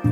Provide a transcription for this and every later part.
Good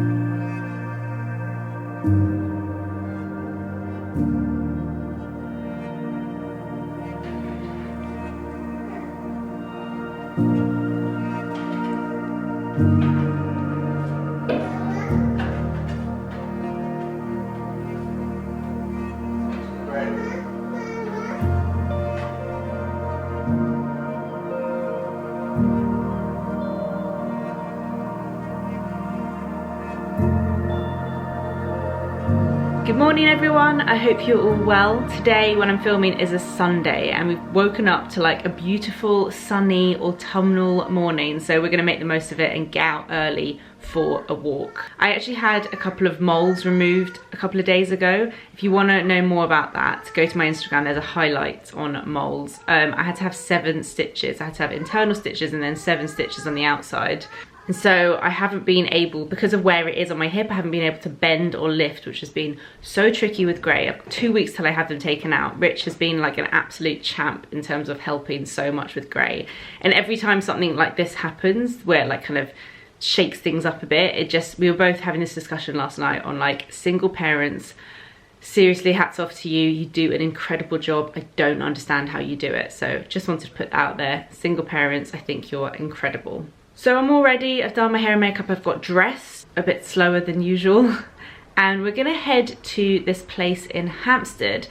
morning everyone, I hope you're all well. Today when I'm filming is a Sunday and we've woken up to like a beautiful sunny autumnal morning, so we're going to make the most of it and get out early for a walk. I actually had a couple of moles removed a couple of days ago. If you want to know more about that, go to my Instagram, there's a highlight on moles. I had to have 7 stitches. I had to have internal stitches and then 7 stitches on the outside. And so I haven't been able, because of where it is on my hip, I haven't been able to bend or lift, which has been so tricky with Gray. I've got 2 weeks till I have them taken out. Rich has been like an absolute champ in terms of helping so much with Gray. And every time something like this happens, where it like kind of shakes things up a bit, it just, we were both having this discussion last night on like single parents. Seriously, hats off to you. You do an incredible job. I don't understand how you do it. So just wanted to put that out there. Single parents, I think you're incredible. So I'm all ready, I've done my hair and makeup, I've got dressed a bit slower than usual, and we're gonna head to this place in Hampstead.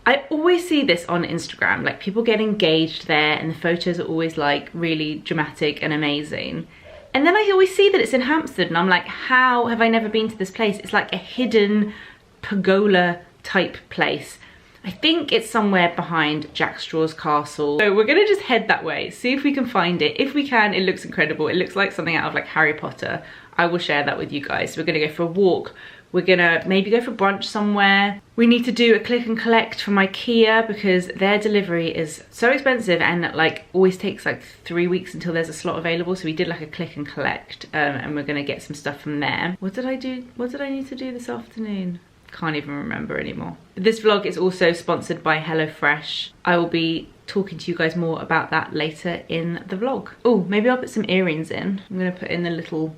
I always see this on Instagram, like people get engaged there and the photos are always like really dramatic and amazing. And then I always see that it's in Hampstead and I'm like, how have I never been to this place? It's like a hidden pergola type place. I think it's somewhere behind Jack Straw's castle. So we're gonna just head that way, see if we can find it. If we can, it looks incredible. It looks like something out of like Harry Potter. I will share that with you guys. So we're gonna go for a walk. We're gonna maybe go for brunch somewhere. We need to do a click and collect from Ikea because their delivery is so expensive and like always takes like 3 weeks until there's a slot available. So we did like a click and collect and we're gonna get some stuff from there. What did I do? What did I need to do this afternoon? Can't even remember anymore. This vlog is also sponsored by HelloFresh. I will be talking to you guys more about that later in the vlog. Oh, maybe I'll put some earrings in. I'm gonna put in the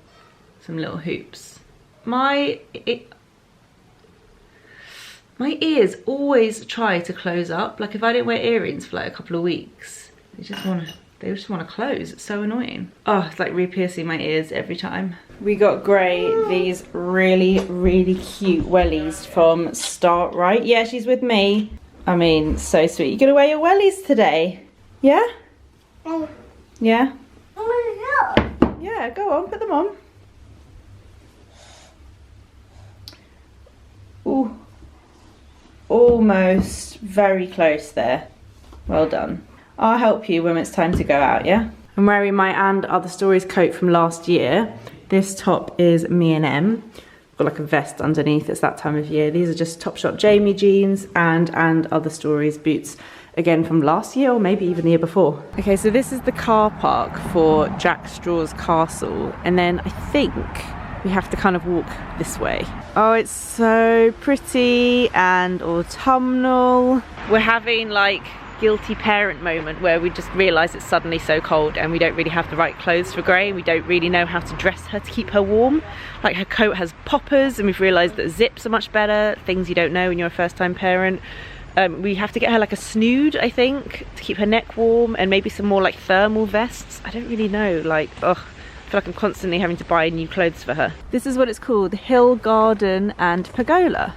some little hoops. My ears always try to close up. Like if I don't wear earrings for like a couple of weeks, they just want to close. It's so annoying. Oh, it's like re-piercing my ears every time. We got Gray these really, really cute wellies from Start Right. Yeah, she's with me. I mean, so sweet. You gonna wear your wellies today? Yeah? Yeah? Yeah, go on, put them on. Ooh. Almost very close there. Well done. I'll help you when it's time to go out, yeah? I'm wearing my And Other Stories coat from last year. This top is Me and M. Got like a vest underneath, it's that time of year. These are just Topshop Jamie jeans and Other Stories boots, again from last year or maybe even the year before. Okay, so this is the car park for Jack Straw's castle, and then I think we have to kind of walk this way. Oh, it's so pretty and autumnal. We're having like guilty parent moment where we just realise it's suddenly so cold and we don't really have the right clothes for Gray. We don't really know how to dress her to keep her warm. Like her coat has poppers and we've realised that zips are much better, things you don't know when you're a first time parent. We have to get her like a snood, I think, to keep her neck warm, and maybe some more like thermal vests. I don't really know, like, ugh. I feel like I'm constantly having to buy new clothes for her. This is what it's called, Hill Garden and Pergola.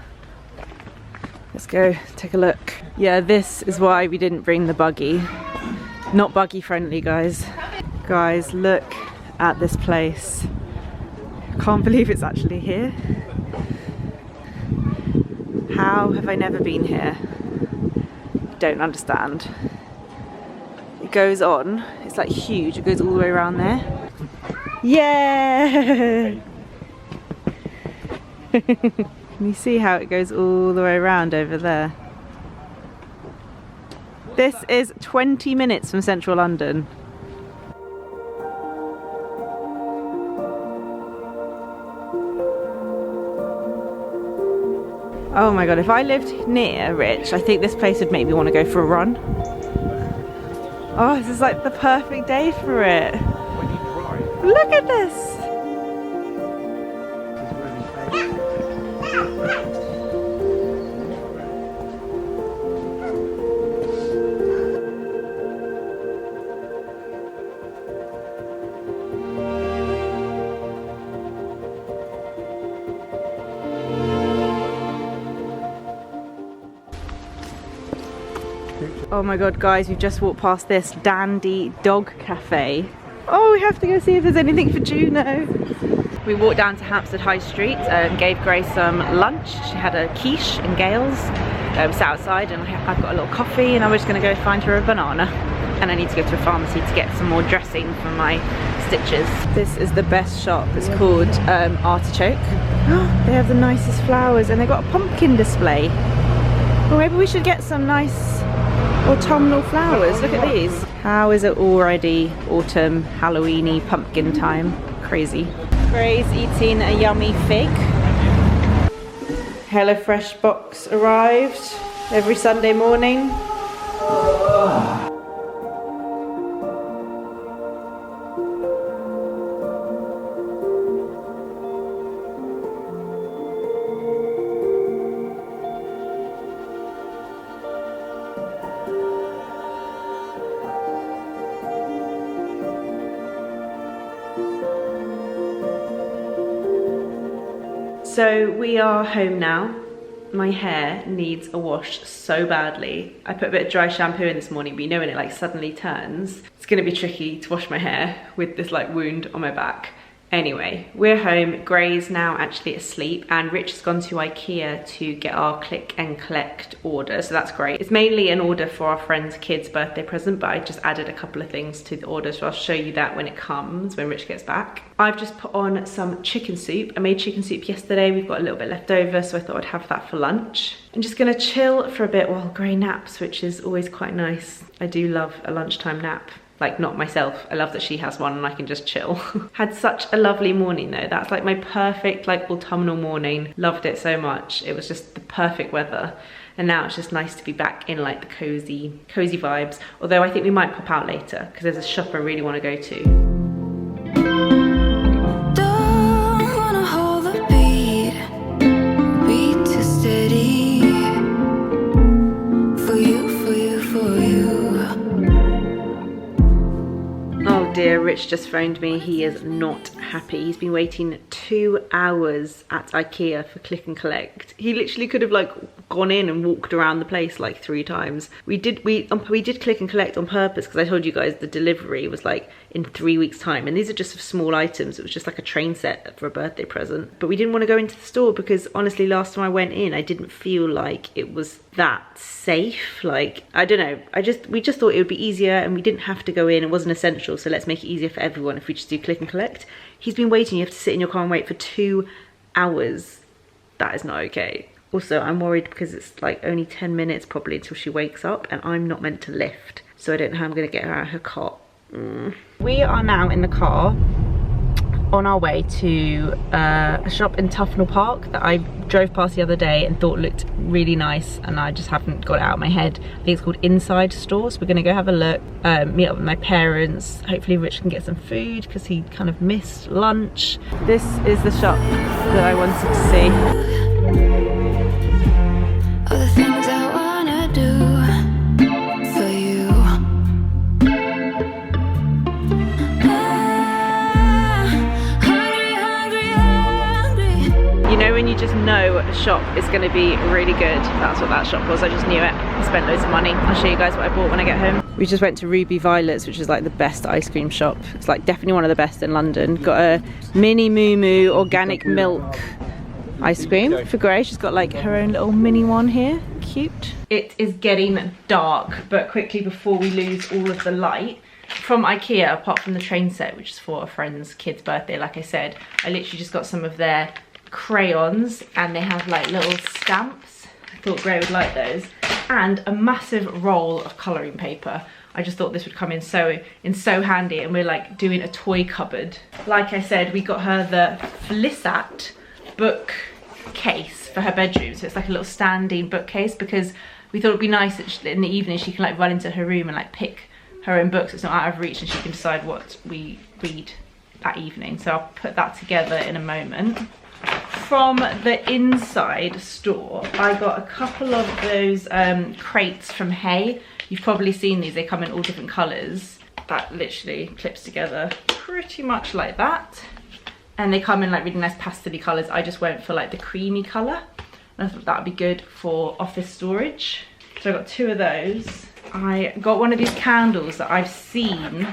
Let's go take a look. Yeah, this is why we didn't bring the buggy. Not buggy friendly, guys. Guys, look at this place. Can't believe it's actually here. How have I never been here? Don't understand. It goes on, it's like huge, it goes all the way around there. Yeah! Can you see how it goes all the way around over there? This is 20 minutes from central London. Oh my god, if I lived near Rich, I think this place would make me want to go for a run. Oh, this is like the perfect day for it. Look at this! Oh my god, guys, we've just walked past this Dandy Dog Cafe. Oh, we have to go see if there's anything for Juno. We walked down to Hampstead High Street and gave Grace some lunch. She had a quiche and Gales. We sat outside and I've got a little coffee and I was just going to go find her a banana. And I need to go to a pharmacy to get some more dressing for my stitches. This is the best shop. It's called Artichoke. They have the nicest flowers and they've got a pumpkin display. Well, maybe we should get some nice autumnal flowers. Look at these. How is it already autumn, Halloweeny, pumpkin time? Crazy. Gray's eating a yummy fig. HelloFresh box arrived every Sunday morning. So we are home now. My hair needs a wash so badly. I put a bit of dry shampoo in this morning, but you know when it like suddenly turns, it's gonna be tricky to wash my hair with this like wound on my back. Anyway, we're home. Gray's now actually asleep and Rich has gone to Ikea to get our click and collect order, so that's great. It's mainly an order for our friend's kid's birthday present, but I just added a couple of things to the order, so I'll show you that when it comes, when Rich gets back. I've just put on some chicken soup. I made chicken soup yesterday. We've got a little bit left over, so I thought I'd have that for lunch. I'm just gonna chill for a bit while Gray naps, which is always quite nice. I do love a lunchtime nap. Like, not myself, I love that she has one and I can just chill. Had such a lovely morning though. That's like my perfect like autumnal morning. Loved it so much. It was just the perfect weather. And now it's just nice to be back in like the cozy vibes. Although I think we might pop out later because there's a shop I really want to go to. Dear, Rich just phoned me. He is not happy. He's been waiting 2 hours at Ikea for click and collect. He literally could have like gone in and walked around the place like 3 times. We did click and collect on purpose because I told you guys the delivery was like in 3 weeks time, and these are just small items. It was just like a train set for a birthday present, but we didn't want to go into the store because honestly last time I went in I didn't feel like it was that safe. Like, I don't know, we just thought it would be easier and we didn't have to go in. It wasn't essential, so let's make it easier for everyone if we just do click and collect. He's been waiting. You have to sit in your car and wait for 2 hours. That is not okay. Also, I'm worried because it's like only 10 minutes probably until she wakes up and I'm not meant to lift, so I don't know how I'm gonna get her out of her cot. We are now in the car on our way to a shop in Tufnell Park that I drove past the other day and thought looked really nice, and I just haven't got it out of my head. I think it's called Inside Store, so we're gonna go have a look, meet up with my parents. Hopefully Rich can get some food because he kind of missed lunch. This is the shop that I wanted to see. All the things I wanna do for you. You know when you just know a shop is going to be really good? That's what that shop was. I just knew it. I spent loads of money. I'll show you guys what I bought when I get home. We just went to Ruby Violet's, which is like the best ice cream shop. It's like definitely one of the best in London. Got a mini Moo Moo organic milk ice cream for Gray. She's got like her own little mini one here. Cute. It is getting dark, but quickly before we lose all of the light, from Ikea, apart from the train set, which is for a friend's kid's birthday, like I said, I literally just got some of their crayons, and they have like little stamps. I thought Gray would like those, and a massive roll of colouring paper. I just thought this would come in so handy, and we're like doing a toy cupboard. Like I said, we got her the Flissat book case for her bedroom, so it's like a little standing bookcase, because we thought it'd be nice that in the evening she can like run into her room and like pick her own books. It's not out of reach and she can decide what we read that evening. So I'll put that together in a moment. From the Inside Store, I got a couple of those crates from Hay. You've probably seen these. They come in all different colours. That literally clips together pretty much like that. And they come in like really nice pastel-y colours. I just went for like the creamy colour. And I thought that would be good for office storage. So I got 2 of those. I got one of these candles that I've seen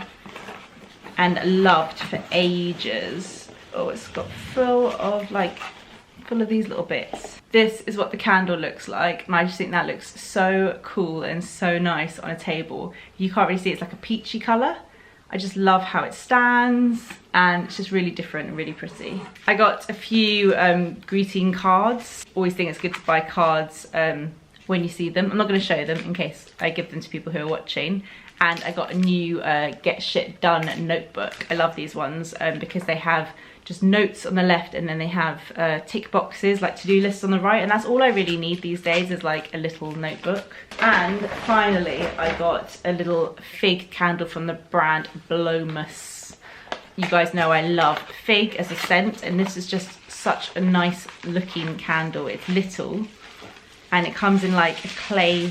and loved for ages. Oh, it's got full of these little bits. This is what the candle looks like, and I just think that looks so cool and so nice on a table. You can't really see, it's like a peachy colour. I just love how it stands, and it's just really different and really pretty. I got a few greeting cards. Always think it's good to buy cards when you see them. I'm not going to show them in case I give them to people who are watching. And I got a new Get Shit Done notebook. I love these ones because they have just notes on the left, and then they have tick boxes, like to-do lists on the right, and that's all I really need these days, is like a little notebook. And finally, I got a little fig candle from the brand Blomus. You guys know I love fig as a scent, and this is just such a nice looking candle. It's little, and it comes in like a clay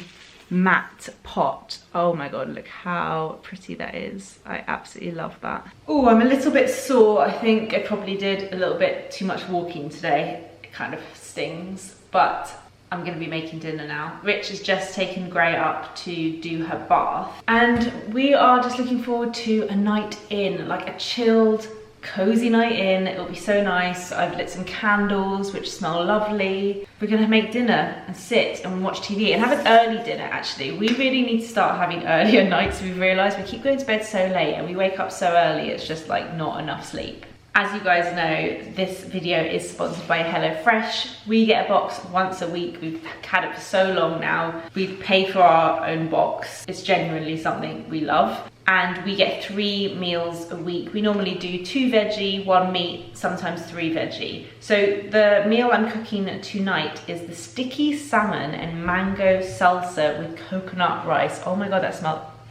matte pot. Oh my god, look how pretty that is. I absolutely love that. Oh, I'm a little bit sore. I think I probably did a little bit too much walking today. It kind of stings, but I'm going to be making dinner now. Rich has just taken Gray up to do her bath, and we are just looking forward to a night in, like a chilled, cozy night in. It'll be so nice. I've lit some candles which smell lovely. We're gonna make dinner and sit and watch TV and have an early dinner. Actually, we really need to start having earlier nights. We've realized we keep going to bed so late and we wake up so early, it's just like not enough sleep. As you guys know, this video is sponsored by HelloFresh. We get a box once a week. We've had it for so long now. We pay for our own box. It's genuinely something we love. And we get 3 meals a week. We normally do 2 veggie, 1 meat, sometimes 3 veggie. So the meal I'm cooking tonight is the sticky salmon and mango salsa with coconut rice. Oh my god, that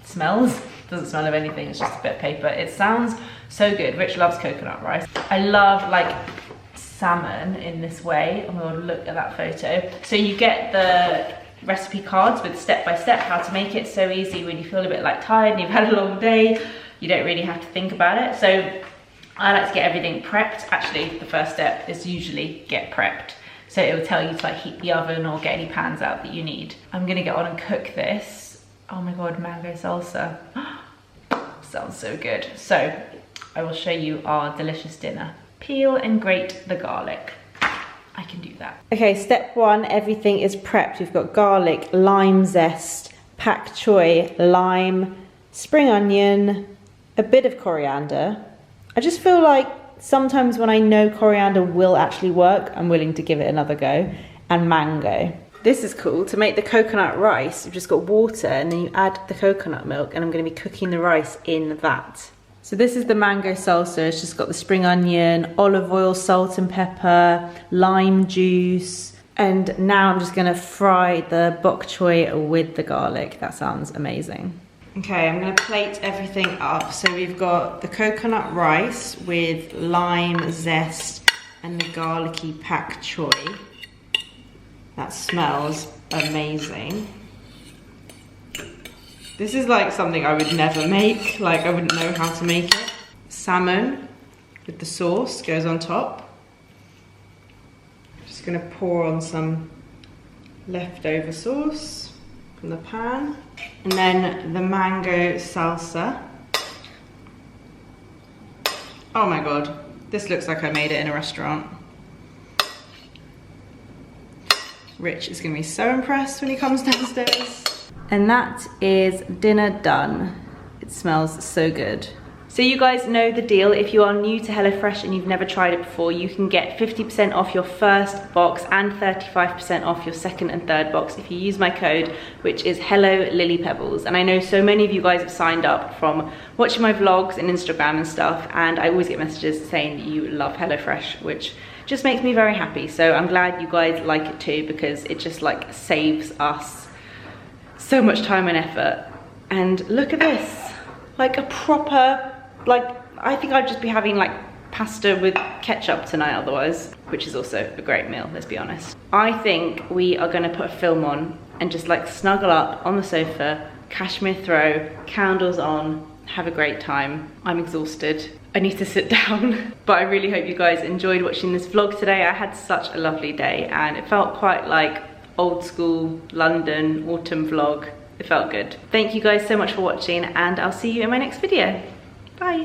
smells. Doesn't smell of anything, it's just a bit of paper. It sounds so good. Rich loves coconut rice. I love like salmon in this way. Oh my god, look at that photo. So you get the recipe cards with step-by-step how to make it. So easy when you feel a bit like tired and you've had a long day. You don't really have to think about it. So I like to get everything prepped. Actually, the first step is usually get prepped. So it will tell you to like heat the oven or get any pans out that you need. I'm gonna get on and cook this. Oh my god, mango salsa. Sounds so good. So I will show you our delicious dinner. Peel and grate the garlic. I can do that. Okay, step 1, everything is prepped. We've got garlic, lime zest, pak choy, lime, spring onion, a bit of coriander. I just feel like sometimes when I know coriander will actually work, I'm willing to give it another go, and mango. This is cool. To make the coconut rice, you've just got water and then you add the coconut milk, and I'm going to be cooking the rice in that. So this is the mango salsa. It's just got the spring onion, olive oil, salt and pepper, lime juice. And now I'm just gonna fry the bok choy with the garlic. That sounds amazing. Okay, I'm gonna plate everything up. So we've got the coconut rice with lime zest and the garlicky pak choy. That smells amazing. This is like something I would never make, like I wouldn't know how to make it. Salmon with the sauce goes on top. Just gonna pour on some leftover sauce from the pan. And then the mango salsa. Oh my god, this looks like I made it in a restaurant. Rich is gonna be so impressed when he comes downstairs. And that is dinner done. It smells so good. So you guys know the deal. If you are new to HelloFresh and you've never tried it before, you can get 50% off your first box and 35% off your second and third box if you use my code, which is Hello Lily Pebbles. And I know so many of you guys have signed up from watching my vlogs and Instagram and stuff, and I always get messages saying that you love HelloFresh, which just makes me very happy. So I'm glad you guys like it too, because it just like saves us so much time and effort. And look at this, like a proper, like, I think I'd just be having like pasta with ketchup tonight otherwise, which is also a great meal, let's be honest. I think we are gonna put a film on and just like snuggle up on the sofa, cashmere throw, candles on, have a great time. I'm exhausted. I need to sit down. But I really hope you guys enjoyed watching this vlog today. I had such a lovely day and it felt quite like old school London autumn vlog. It felt good. Thank you guys so much for watching, and I'll see you in my next video. Bye.